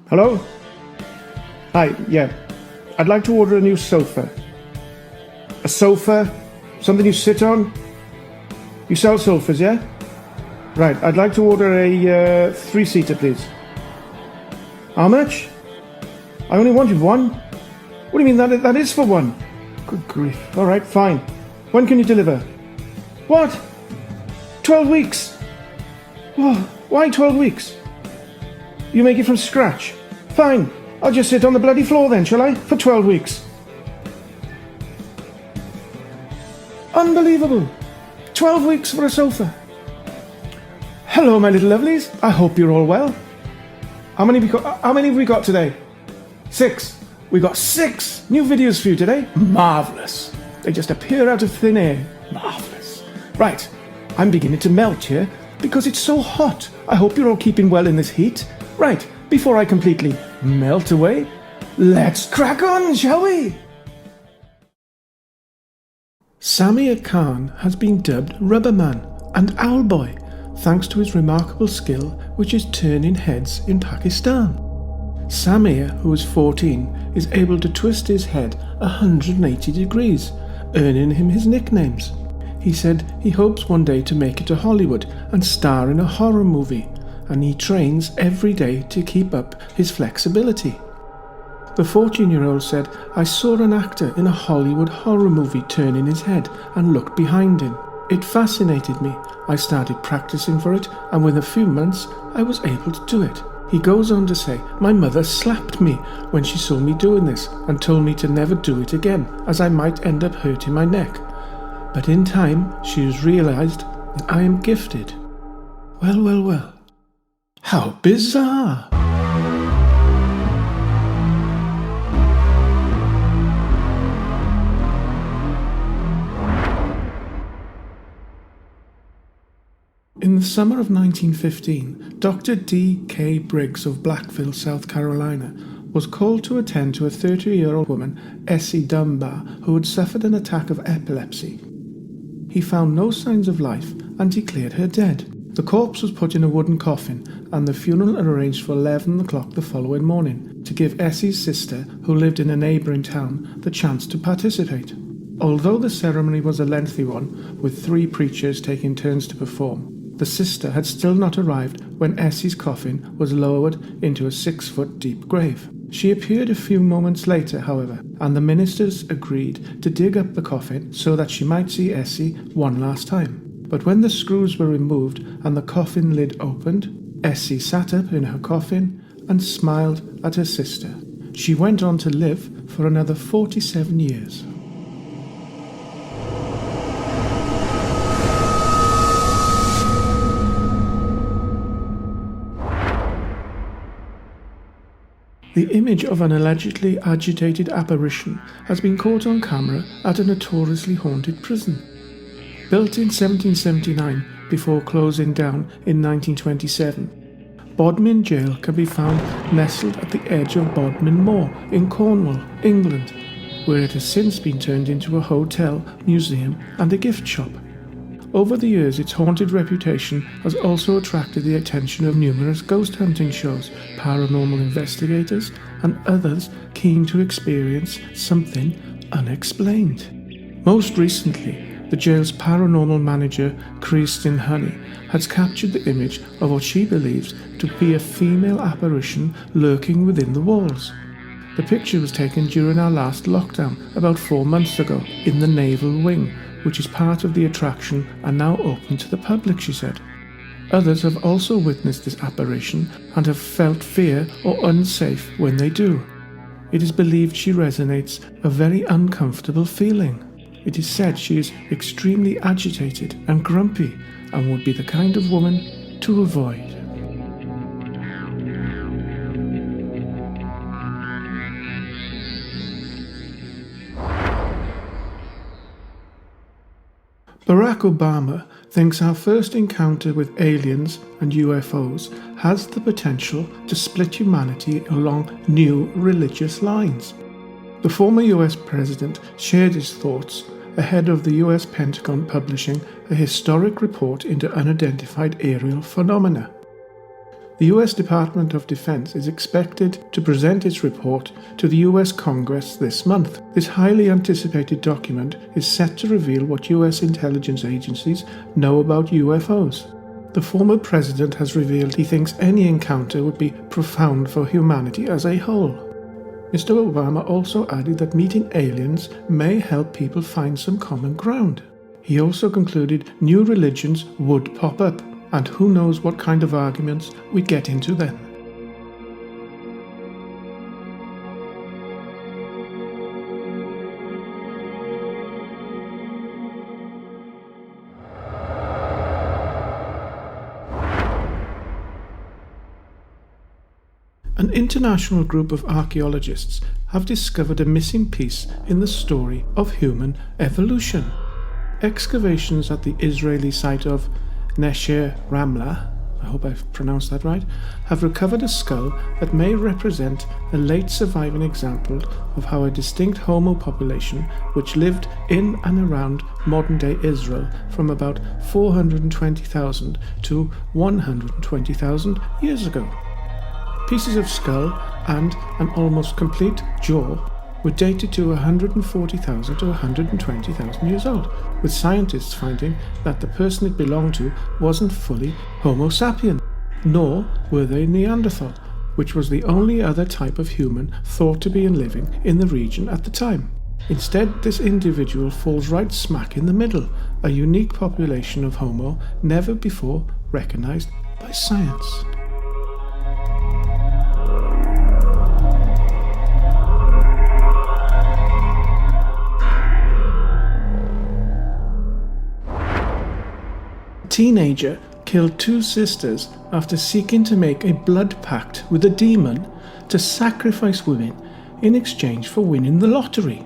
Hello? Hi, yeah. I'd like to order a new sofa. A sofa? Something you sit on? You sell sofas, yeah? Right, I'd like to order a three-seater, please. How much? I only wanted one. What do you mean that is for one? Good grief. All right, fine. When can you deliver? What? 12 weeks? Oh, why 12 weeks? You make it from scratch? Fine. I'll just sit on the bloody floor then, shall I? For 12 weeks. Unbelievable. 12 weeks for a sofa. Hello, my little lovelies. I hope you're all well. How many have we got today? 6. We got 6 new videos for you today. Marvellous. They just appear out of thin air. Marvellous. Right. I'm beginning to melt here because it's so hot. I hope you're all keeping well in this heat. Right. Before I completely melt away, let's crack on, shall we? Samir Khan has been dubbed Rubberman and Owlboy thanks to his remarkable skill, which is turning heads in Pakistan. Samir, who is 14, is able to twist his head 180 degrees, earning him his nicknames. He said he hopes one day to make it to Hollywood and star in a horror movie, and he trains every day to keep up his flexibility. The 14-year-old said, "I saw an actor in a Hollywood horror movie turning his head and looked behind him. It fascinated me. I started practicing for it, and within a few months I was able to do it." He goes on to say, "My mother slapped me when she saw me doing this and told me to never do it again, as I might end up hurting my neck. But in time she has realised that I am gifted." Well, well, well. How bizarre! In the summer of 1915, Dr. D.K. Briggs of Blackville, South Carolina, was called to attend to a 30-year-old woman, Essie Dunbar, who had suffered an attack of epilepsy. He found no signs of life and declared her dead. The corpse was put in a wooden coffin, and the funeral arranged for 11 o'clock the following morning to give Essie's sister, who lived in a neighbouring town, the chance to participate. Although the ceremony was a lengthy one, with 3 preachers taking turns to perform, the sister had still not arrived when Essie's coffin was lowered into a 6-foot deep grave. She appeared a few moments later, however, and the ministers agreed to dig up the coffin so that she might see Essie one last time. But when the screws were removed and the coffin lid opened, Essie sat up in her coffin and smiled at her sister. She went on to live for another 47 years. The image of an allegedly agitated apparition has been caught on camera at a notoriously haunted prison. Built in 1779 before closing down in 1927, Bodmin Jail can be found nestled at the edge of Bodmin Moor in Cornwall, England, where it has since been turned into a hotel, museum and a gift shop. Over the years, its haunted reputation has also attracted the attention of numerous ghost hunting shows, paranormal investigators, and others keen to experience something unexplained. Most recently, the jail's paranormal manager, Kristen Honey, has captured the image of what she believes to be a female apparition lurking within the walls. The picture was taken during our last lockdown about 4 months ago in the Naval Wing, which is part of the attraction and now open to the public, she said. Others have also witnessed this apparition and have felt fear or unsafe when they do. It is believed she resonates a very uncomfortable feeling. It is said she is extremely agitated and grumpy and would be the kind of woman to avoid. Barack Obama thinks our first encounter with aliens and UFOs has the potential to split humanity along new religious lines. The former US president shared his thoughts ahead of the US Pentagon publishing a historic report into unidentified aerial phenomena. The US Department of Defense is expected to present its report to the US Congress this month. This highly anticipated document is set to reveal what US intelligence agencies know about UFOs. The former president has revealed he thinks any encounter would be profound for humanity as a whole. Mr. Obama also added that meeting aliens may help people find some common ground. He also concluded new religions would pop up, and who knows what kind of arguments we get into then. An international group of archaeologists have discovered a missing piece in the story of human evolution. Excavations at the Israeli site of Nesher Ramla, I hope I've pronounced that right, have recovered a skull that may represent a late surviving example of how a distinct Homo population which lived in and around modern-day Israel from about 420,000 to 120,000 years ago. Pieces of skull and an almost complete jaw were dated to 140,000 to 120,000 years old, with scientists finding that the person it belonged to wasn't fully Homo sapien, nor were they Neanderthal, which was the only other type of human thought to be living in the region at the time. Instead, this individual falls right smack in the middle, a unique population of Homo never before recognized by science. Teenager killed two sisters after seeking to make a blood pact with a demon to sacrifice women in exchange for winning the lottery.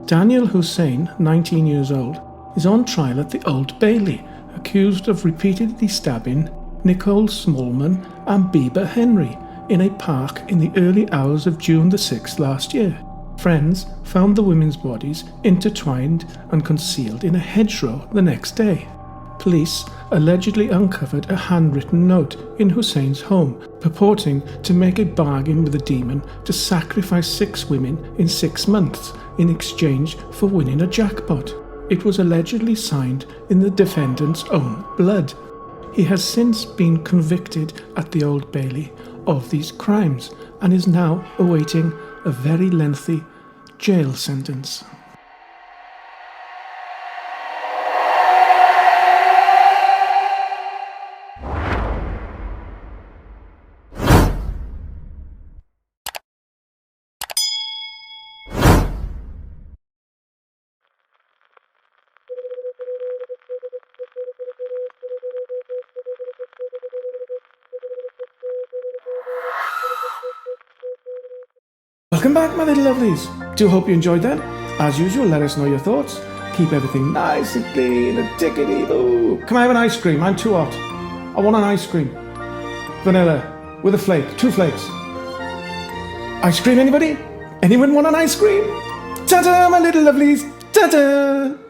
Daniel Hussein, 19 years old, is on trial at the Old Bailey, accused of repeatedly stabbing Nicole Smallman and Bieber Henry in a park in the early hours of June the 6th last year. Friends found the women's bodies intertwined and concealed in a hedgerow the next day. Police allegedly uncovered a handwritten note in Hussein's home purporting to make a bargain with the demon to sacrifice 6 women in 6 months in exchange for winning a jackpot. It was allegedly signed in the defendant's own blood. He has since been convicted at the Old Bailey of these crimes and is now awaiting a very lengthy jail sentence. Welcome back, my little lovelies. Do hope you enjoyed that. As usual, let us know your thoughts. Keep everything nice and clean and tickety-boo. Can I have an ice cream? I'm too hot. I want an ice cream. Vanilla with a flake, 2 flakes. Ice cream, anybody? Anyone want an ice cream? Ta-da, my little lovelies. Ta-da.